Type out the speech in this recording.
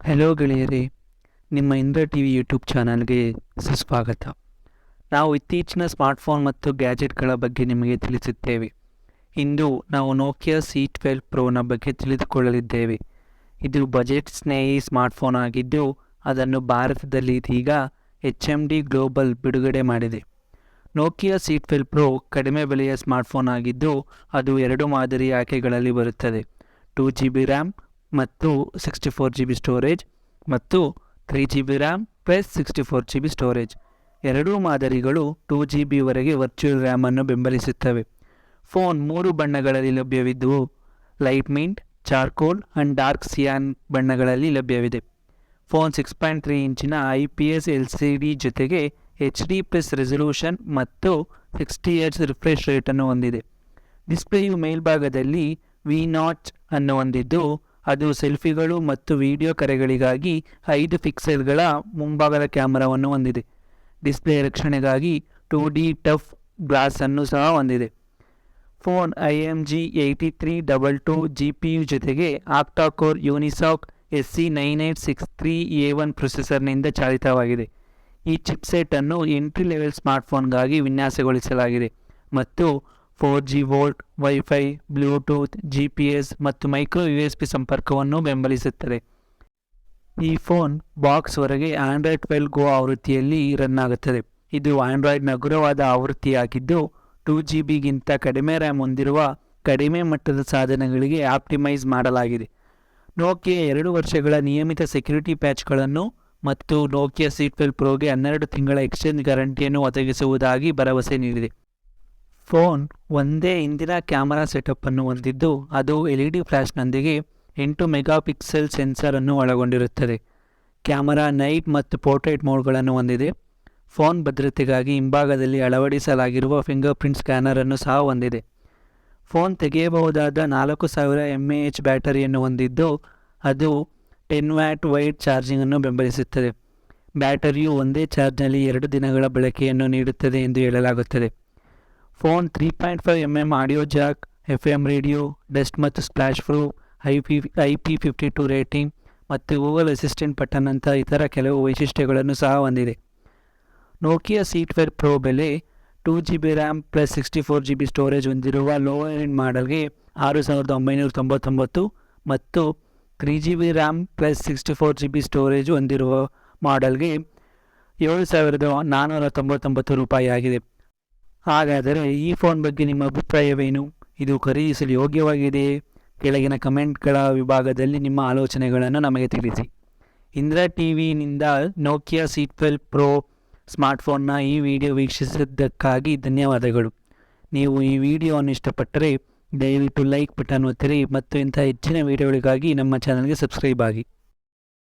Hello ಗೆಳೆಯರೇ, ನಿಮ್ಮ Indra TV YouTube ಚಾನಲ್ಗೆ ಸುಸ್ವಾಗತ. ನಾವು ಇತ್ತೀಚಿನ ಸ್ಮಾರ್ಟ್ಫೋನ್ ಮತ್ತು ಗ್ಯಾಜೆಟ್ಗಳ ಬಗ್ಗೆ ನಿಮಗೆ ತಿಳಿಸುತ್ತೇವೆ. ಇಂದು ನಾವು ನೋಕಿಯಾ C12 ಪ್ರೋನ ಬಗ್ಗೆ ತಿಳಿದುಕೊಳ್ಳಲಿದ್ದೇವೆ. ಇದು ಬಜೆಟ್ ಸ್ನೇಹಿ ಸ್ಮಾರ್ಟ್ಫೋನ್ ಆಗಿದ್ದು, ಅದನ್ನು ಭಾರತದಲ್ಲಿ ಇದೀಗ HMD ಗ್ಲೋಬಲ್ ಬಿಡುಗಡೆ ಮಾಡಿದೆ. ನೋಕಿಯಾ C12 ಪ್ರೋ ಕಡಿಮೆ ಬೆಲೆಯ ಸ್ಮಾರ್ಟ್ಫೋನ್ ಆಗಿದ್ದು, ಅದು 2 ಮಾದರಿ ಆಯ್ಕೆಗಳಲ್ಲಿ ಬರುತ್ತದೆ. 2GB ರ್ಯಾಮ್ ಮತ್ತು 64GB ಸ್ಟೋರೇಜ್ ಮತ್ತು 3GB RAM plus 64GB storage. ಎರಡೂ ಮಾದರಿಗಳು 2GB ವರೆಗೆ ವರ್ಚುವಲ್ ರ್ಯಾಮನ್ನು ಬೆಂಬಲಿಸುತ್ತವೆ. ಫೋನ್ 3 ಬಣ್ಣಗಳಲ್ಲಿ ಲಭ್ಯವಿದ್ದು, light mint, charcoal and dark Xi'an ಬಣ್ಣಗಳಲ್ಲಿ ಲಭ್ಯವಿದೆ. ಫೋನ್ 6.3 ಇಂಚಿನ IPS LCD ಜೊತೆಗೆ HD+ ರೆಸಲ್ಯೂಷನ್ ಮತ್ತು 60Hz ರಿಫ್ರೆಶ್ ರೇಟನ್ನು ಹೊಂದಿದೆ. ಡಿಸ್ಪ್ಲೇಯು ಮೇಲ್ಭಾಗದಲ್ಲಿ V ನಾಚ್ ಅನ್ನು ಹೊಂದಿದ್ದು, ಅದು ಸೆಲ್ಫಿಗಳು ಮತ್ತು ವಿಡಿಯೋ ಕರೆಗಳಿಗಾಗಿ 5 ಪಿಕ್ಸೆಲ್ಗಳ ಮುಂಭಾಗದ ಕ್ಯಾಮರಾವನ್ನು ಹೊಂದಿದೆ. ಡಿಸ್ಪ್ಲೇ ರಕ್ಷಣೆಗಾಗಿ 2D ಟಫ್ ಗ್ಲಾಸ್ ಅನ್ನು ಸಹ ಹೊಂದಿದೆ. ಫೋನ್ IMG8322 GPU ಜೊತೆಗೆ ಆಕ್ಟಾ-ಕೋರ್ Unisoc SC9863A1 ಪ್ರೊಸೆಸರ್ನಿಂದ ಚಾಲಿತವಾಗಿದೆ. ಈ ಚಿಪ್ಸೆಟ್ ಅನ್ನು ಎಂಟ್ರಿ ಲೆವೆಲ್ ಸ್ಮಾರ್ಟ್ಫೋನ್ಗಾಗಿ ವಿನ್ಯಾಸಗೊಳಿಸಲಾಗಿದೆ ಮತ್ತು 4G volt, wifi, Bluetooth, GPS ಮತ್ತು ಮೈಕ್ರೋ USB ಸಂಪರ್ಕವನ್ನು ಬೆಂಬಲಿಸುತ್ತದೆ. ಈ ಫೋನ್ ಬಾಕ್ಸ್ ಹೊರಗೆ ಆಂಡ್ರಾಯ್ಡ್ 12 ಗೋ ಆವೃತ್ತಿಯಲ್ಲಿ ರನ್ ಆಗುತ್ತದೆ. ಇದು ಆಂಡ್ರಾಯ್ಡ್ನ ಹಗುರವಾದ ಆವೃತ್ತಿಯಾಗಿದ್ದು, 2GBಗಿಂತ ಕಡಿಮೆ ರ್ಯಾಮ್ ಹೊಂದಿರುವ ಕಡಿಮೆ ಮಟ್ಟದ ಸಾಧನಗಳಿಗೆ ಆಪ್ಟಿಮೈಸ್ ಮಾಡಲಾಗಿದೆ. ನೋಕಿಯಾ 2 ವರ್ಷಗಳ ನಿಯಮಿತ ಸೆಕ್ಯುರಿಟಿ ಪ್ಯಾಚ್ಗಳನ್ನು ಮತ್ತು ನೋಕಿಯಾ C12 ಪ್ರೋಗೆ 12 ತಿಂಗಳ ಎಕ್ಸ್ಚೇಂಜ್ ಗ್ಯಾರಂಟಿಯನ್ನು ಒದಗಿಸುವುದಾಗಿ ಭರವಸೆ ನೀಡಿದೆ. ಫೋನ್ ಒಂದೇ ಇಂದಿನ ಕ್ಯಾಮರಾ ಸೆಟಪ್ಪನ್ನು ಹೊಂದಿದ್ದು, ಅದು LED ಫ್ಲ್ಯಾಶ್ನೊಂದಿಗೆ 8 ಮೆಗಾಪಿಕ್ಸೆಲ್ ಸೆನ್ಸರ್ ಅನ್ನು ಒಳಗೊಂಡಿರುತ್ತದೆ. ಕ್ಯಾಮರಾ ನೈಟ್ ಮತ್ತು ಪೋರ್ಟ್ರೇಟ್ ಮೋಡ್ಗಳನ್ನು ಹೊಂದಿದೆ. ಫೋನ್ ಭದ್ರತೆಗಾಗಿ ಹಿಂಭಾಗದಲ್ಲಿ ಅಳವಡಿಸಲಾಗಿರುವ ಫಿಂಗರ್ ಪ್ರಿಂಟ್ ಸ್ಕ್ಯಾನರ್ ಅನ್ನು ಸಹ ಹೊಂದಿದೆ. ಫೋನ್ ತೆಗೆಯಬಹುದಾದ 4000 mAh ಬ್ಯಾಟರಿಯನ್ನು ಹೊಂದಿದ್ದು, ಅದು 10W ವೈಡ್ ಚಾರ್ಜಿಂಗನ್ನು ಬೆಂಬಲಿಸುತ್ತದೆ. ಬ್ಯಾಟರಿಯು ಒಂದೇ ಚಾರ್ಜ್ನಲ್ಲಿ 2 ದಿನಗಳ ಬಳಕೆಯನ್ನು ನೀಡುತ್ತದೆ ಎಂದು ಹೇಳಲಾಗುತ್ತದೆ. Phone 3.5mm audio Jack, FM radio, dust ಮತ್ತು ಸ್ಪ್ಲಾಶ್ ಪ್ರೂಫ್, IP52 ರೇಟಿಂಗ್ ಮತ್ತು ಗೂಗಲ್ ಅಸಿಸ್ಟೆಂಟ್ ಬಟನ್ನಂಥ ಇತರ ಕೆಲವು ವೈಶಿಷ್ಟ್ಯಗಳನ್ನು ಸಹ ಹೊಂದಿದೆ. ನೋಕಿಯಾ C12 ಪ್ರೋ ಬೆಲೆ 2GB RAM plus 64GB storage ಹೊಂದಿರುವ ಲೋವರ್ ಎಂಡ್ ಮಾಡೆಲ್ಗೆ 6999 ಮತ್ತು 3GB RAM plus 64GB storage ಹೊಂದಿರುವ ಮಾಡೆಲ್ಗೆ 7499 ರೂಪಾಯಿ ಆಗಿದೆ. ಹಾಗಾದರೆ ಈ ಫೋನ್ ಬಗ್ಗೆ ನಿಮ್ಮ ಅಭಿಪ್ರಾಯವೇನು? ಇದು ಖರೀದಿಸಲು ಯೋಗ್ಯವಾಗಿದೆಯೇ? ಕೆಳಗಿನ ಕಮೆಂಟ್ಗಳ ವಿಭಾಗದಲ್ಲಿ ನಿಮ್ಮ ಆಲೋಚನೆಗಳನ್ನು ನಮಗೆ ತಿಳಿಸಿ. ಇಂದ್ರ ಟಿವಿನಿಂದ ನೋಕಿಯಾ C12 ಪ್ರೋ ಸ್ಮಾರ್ಟ್ಫೋನ್ನ ಈ ವಿಡಿಯೋ ವೀಕ್ಷಿಸಿದ್ದಕ್ಕಾಗಿ ಧನ್ಯವಾದಗಳು. ನೀವು ಈ ವಿಡಿಯೋವನ್ನು ಇಷ್ಟಪಟ್ಟರೆ ದಯವಿಟ್ಟು ಲೈಕ್ ಬಟನ್ ಒತ್ತಿರಿ ಮತ್ತು ಇಂಥ ಹೆಚ್ಚಿನ ವಿಡಿಯೋಗಳಿಗಾಗಿ ನಮ್ಮ ಚಾನಲ್ಗೆ ಸಬ್ಸ್ಕ್ರೈಬ್ ಆಗಿ.